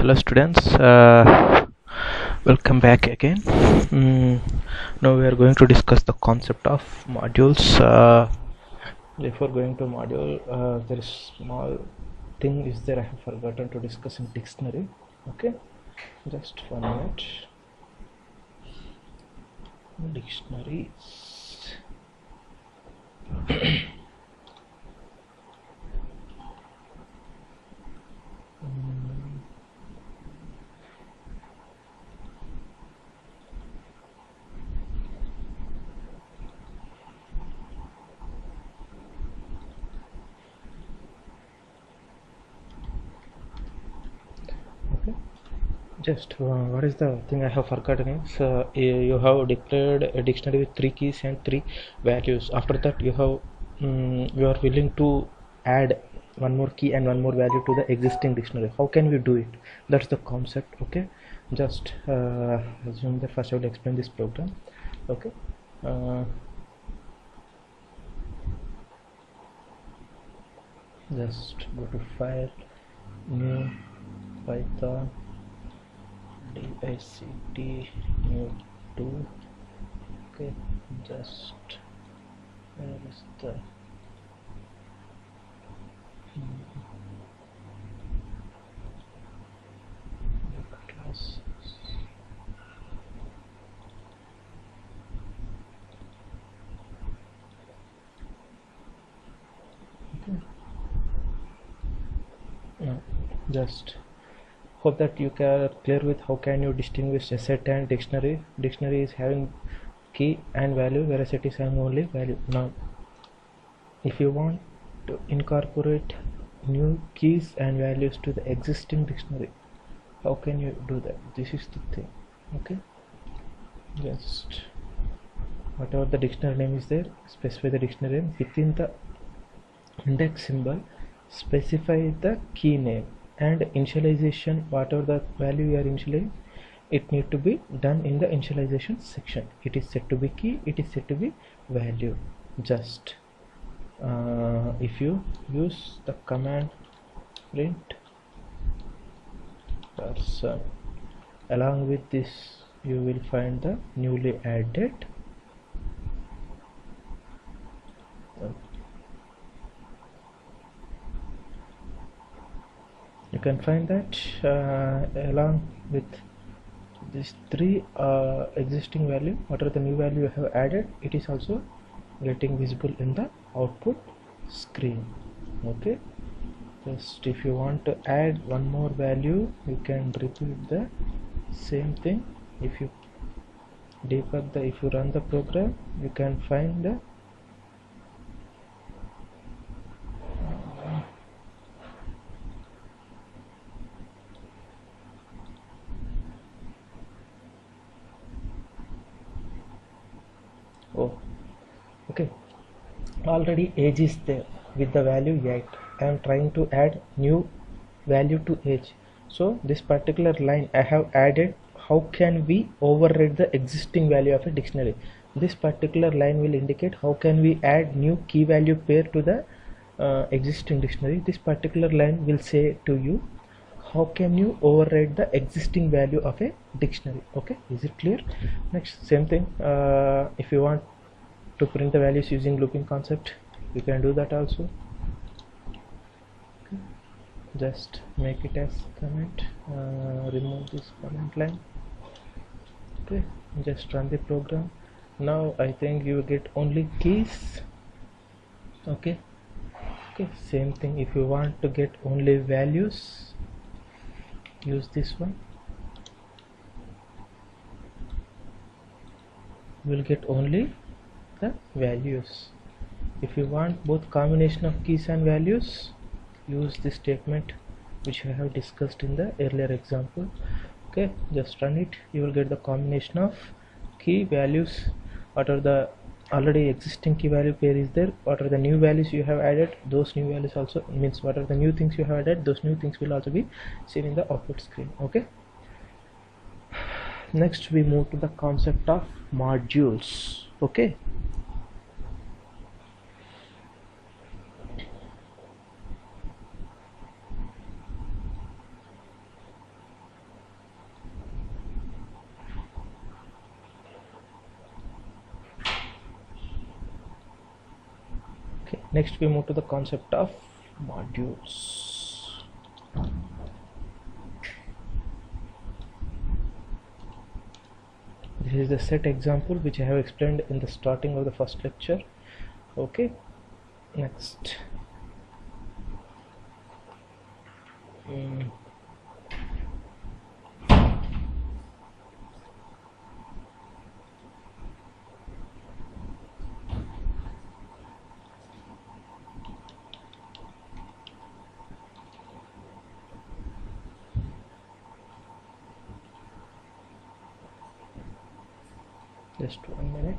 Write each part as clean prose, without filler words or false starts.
Hello students, welcome back again. Now we are going to discuss the concept of modules. Before going to module, there is small thing is there I have forgotten to discuss in dictionary. Okay, just 1 minute. Dictionaries. Just what is the thing I have forgotten is you have declared a dictionary with 3 keys and 3 values. After that you have you are willing to add one more key and one more value to the existing dictionary. How can we do it? That's the concept. Okay, just assume that first I will explain this program. Okay, just go to file, new, Python, dict new 2. Okay, just where is the class? Okay. Just hope that you are clear with how can you distinguish a set and dictionary. Dictionary is having key and value, whereas set is having only value. Now if you want to incorporate new keys and values to the existing dictionary, how can you do that? This is the thing. Okay, just whatever the dictionary name is there, specify the dictionary name. Within the index symbol, specify the key name, and initialization, whatever the value you are initializing, it need to be done in the initialization section. It is set to be key, it is set to be value. Just if you use the command print person, along with this you will find the newly added you can find that along with these 3 existing value, what are the new value you have added, it is also getting visible in the output screen. Okay, just if you want to add one more value, you can repeat the same thing. If you debug the, if you run the program, you can find the okay, already age is there with the value 8. I am trying to add new value to age, so this particular line I have added, how can we override the existing value of a dictionary. This particular line will indicate how can we add new key value pair to the existing dictionary. This particular line will say to you how can you override the existing value of a dictionary. Okay, is it clear? Next, same thing, if you want to print the values using looping concept, you can do that also. Okay. Just make it as comment, remove this comment line. Okay, just run the program. Now I think you get only keys. Okay, same thing, if you want to get only values, use this one, you will get only the values. If you want both combination of keys and values, use this statement which I have discussed in the earlier example. Okay, just run it, you will get the combination of key values. What are the already existing key value pair is there, what are the new values you have added, those new values also means what are the new things you have added, those new things will also be seen in the output screen. Okay, next we move to the concept of modules. Okay, Okay, next we move to the concept of modules. This is the set example which I have explained in the starting of the first lecture. Okay, next. Just 1 minute.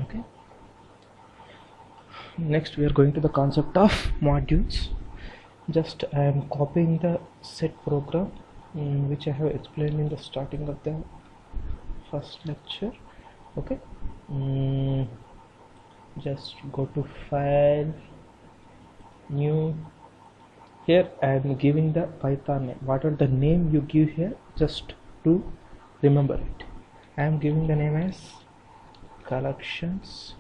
Okay, next we are going to the concept of modules. Just I am copying the set program which I have explained in the starting of the first lecture. Okay, just go to file, new. Here I am giving the Python name. What are the name you give here? Just to remember it, I am giving the name as collections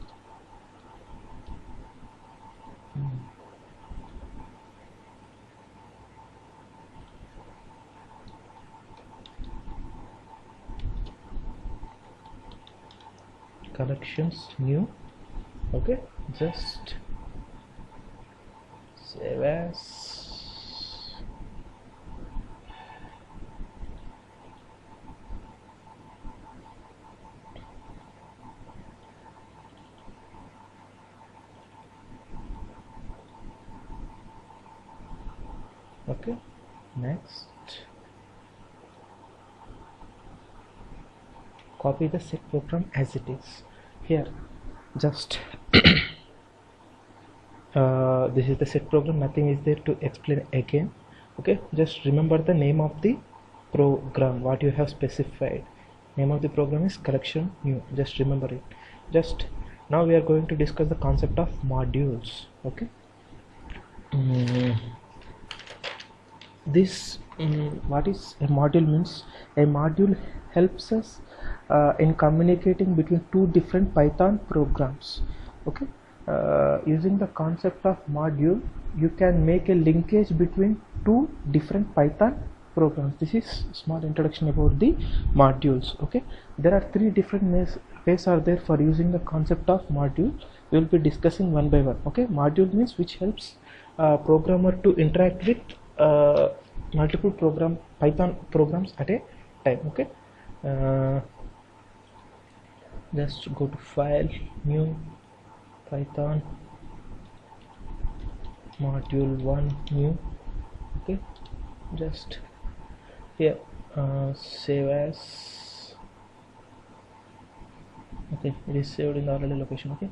new. Okay, just save as. Okay, next copy the set program as it is. Here just this is the set program, nothing is there to explain again. Okay, just remember the name of the program what you have specified. Name of the program is collection new, just remember it. Just now we are going to discuss the concept of modules. Okay, this what is a module means? A module helps us in communicating between two different Python programs. Okay, using the concept of module, you can make a linkage between two different Python programs. This is small introduction about the modules. Okay, there are three different ways are there for using the concept of module. We will be discussing one by one. Okay, module means which helps programmer to interact with multiple Python programs at a time. Okay, just go to file, new, Python module 1 new. Okay, just here save as. Okay, it is saved in the already location. Okay,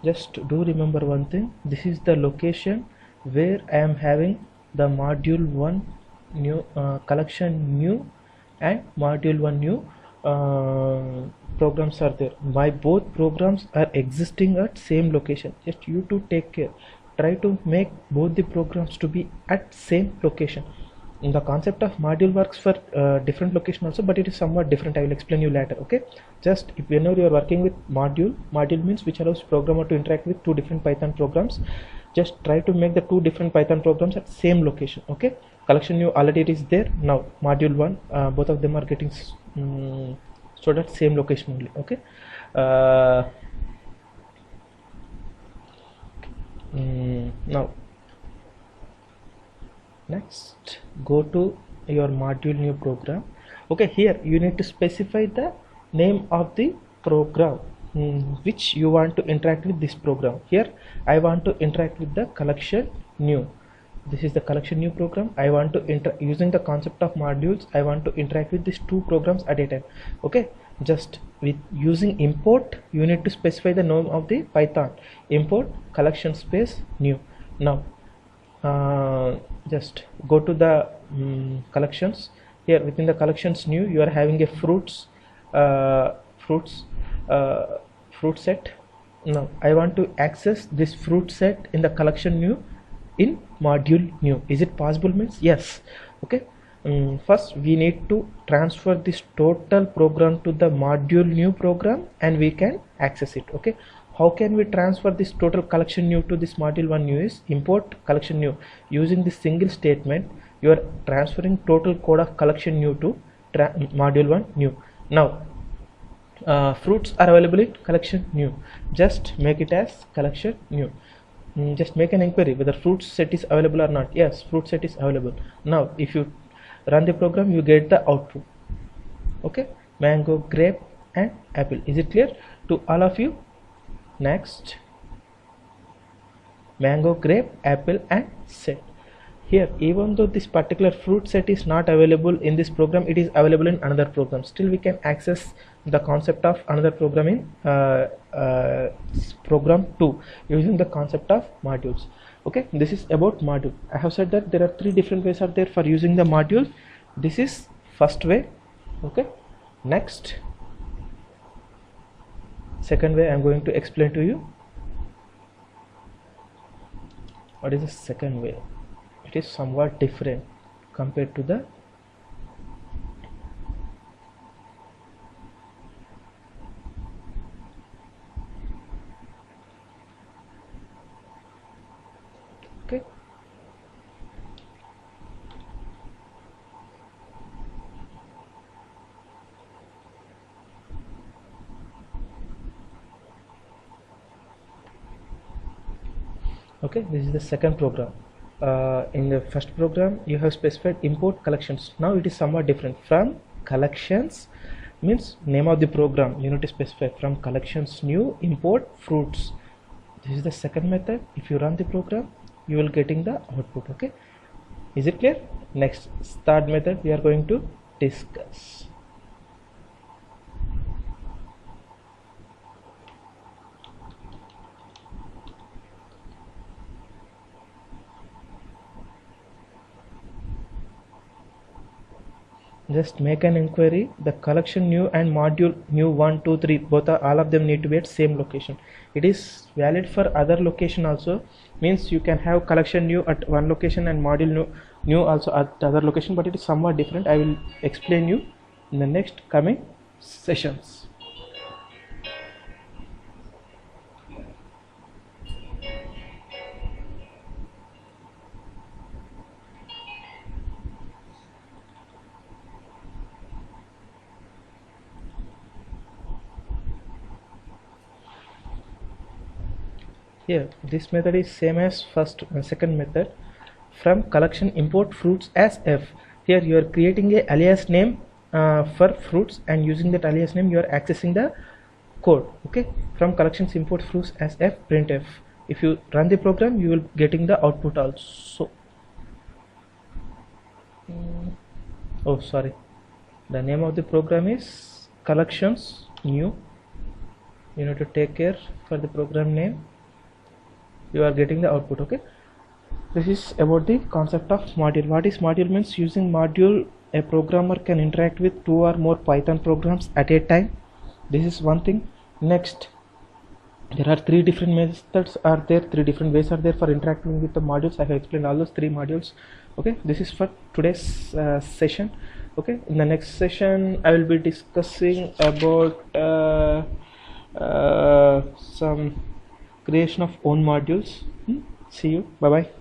just do remember one thing, this is the location where I am having the module 1 new collection new and module 1 new programs are there. My both programs are existing at same location. Just you to take care, try to make both the programs to be at same location. The concept of module works for different location also, but it is somewhat different. I will explain you later. Okay, just if whenever you are working with module means which allows programmer to interact with two different Python programs. Just try to make the two different Python programs at same location. Okay, collection new already it is there. Now module 1 both of them are getting stored at same location only. Okay, now next go to your module new program. Okay, here you need to specify the name of the program which you want to interact with this program. Here I want to interact with the collection new. This is the collection new program. I want to using the concept of modules, I want to interact with these two programs at a time. Okay, Just with using import, you need to specify the name of the Python. Import collection space new. Now just go to the collections. Here within the collections new, you are having a fruit set. Now I want to access this fruit set in the collection new in module new. Is it possible? Means yes. Okay. First we need to transfer this total program to the module new program and we can access it. Okay, how can we transfer this total collection new to this module one new? Is import collection new. Using this single statement, you are transferring total code of collection new to module one new. Now fruits are available in collection new. Just make it as collection new. Just make an inquiry whether fruit set is available or not. Yes, fruit set is available. Now if you run the program, you get the output. Okay, mango, grape and apple. Is it clear to all of you? Next, mango, grape, apple and set. Here, even though this particular fruit set is not available in this program, it is available in another program. Still we can access the concept of another program in program 2 using the concept of modules. Okay, this is about module. I have said that there are 3 different ways are there for using the module. This is first way. Okay, next, second way I am going to explain to you. What is the second way? It is somewhat different compared to the okay. Okay, this is the second program. In the first program you have specified import collections. Now it is somewhat different. From collections means name of the program, you need to specify from collections new import fruits. This is the second method. If you run the program, you will getting the output. Okay, is it clear? Next, third method we are going to discuss. Just make an inquiry. The collection new and module new 1, 2, 3 both are, all of them need to be at same location. It is valid for other location also. Means you can have collection new at one location and module new also at other location, but it is somewhat different. I will explain you in the next coming sessions. Here this method is same as first and second method. From collection import fruits as f. Here you are creating a alias name for fruits and using that alias name you are accessing the code. Okay, from collections import fruits as f printf. If you run the program, you will getting the output also. Oh sorry, the name of the program is collections new. You need to take care for the program name. You are getting the output. Okay, this is about the concept of module. What is module? Means using module a programmer can interact with 2 or more Python programs at a time. This is one thing. Next, there are 3 different methods are there, 3 different ways are there for interacting with the modules. I have explained all those 3 modules. Okay, this is for today's session. Okay, in the next session I will be discussing about some creation of own modules. See you. Bye bye.